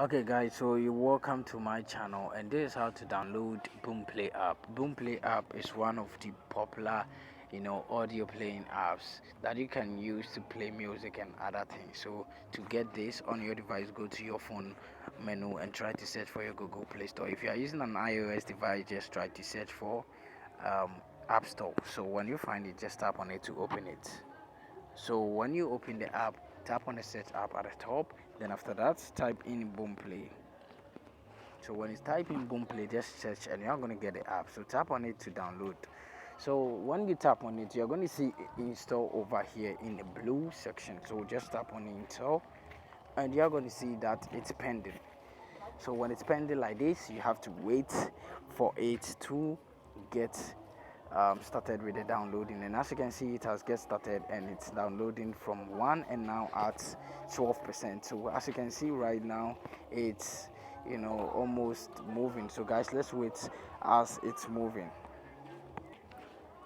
Okay guys, so you welcome to my channel, and this is how to download Boomplay app. Boomplay app is one of the popular audio playing apps that you can use to play music and other things. So to get this on your device, go to your phone menu and try to search for your Google Play Store. If you are using an iOS device, just try to search for um, App Store. So when you find it, just tap on it to open it. So when you open the app, tap on the search app at the top. Then after that, type in Boomplay. So when you type in Boomplay, just search and you're going to get the app. So tap on it to download. So when you tap on it, you're going to see install over here in the blue section. So just tap on install and you're going to see that it's pending. So when it's pending like this, you have to wait for it to get started with the downloading. And as you can see, it has get started and it's downloading from 1 and now at 12%. So as you can see right now, it's almost moving. So guys, let's wait as it's moving.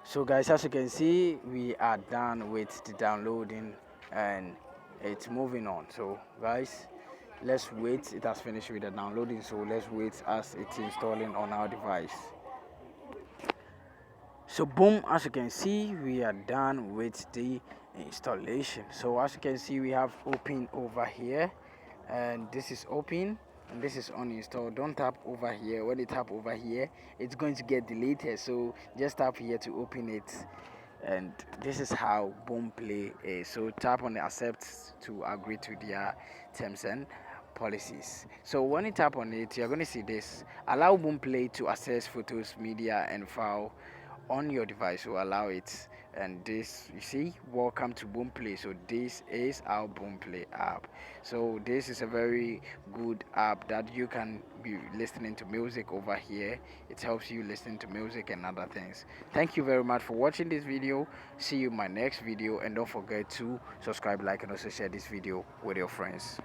So guys, as you can see, we are done with the downloading and it's moving on. So guys, let's wait. It has finished with the downloading, so let's wait as it's installing on our device. So boom, as you can see, we are done with the installation. So as you can see, we have open over here and this is open and this is uninstall. Don't tap over here. When you tap over here, it's going to get deleted, so just tap here to open it. And this is how Boomplay is. So tap on the accept to agree to their terms and policies. So when you tap on it, you're going to see this: allow Boomplay to access photos, media and file on your device. will allow it. And this, you see, welcome to Boomplay. So this is our Boomplay app. So this is a very good app that you can be listening to music over here. It helps you listen to music and other things. Thank you very much for watching this video. See you in my next video, and don't forget to subscribe, like and also share this video with your friends.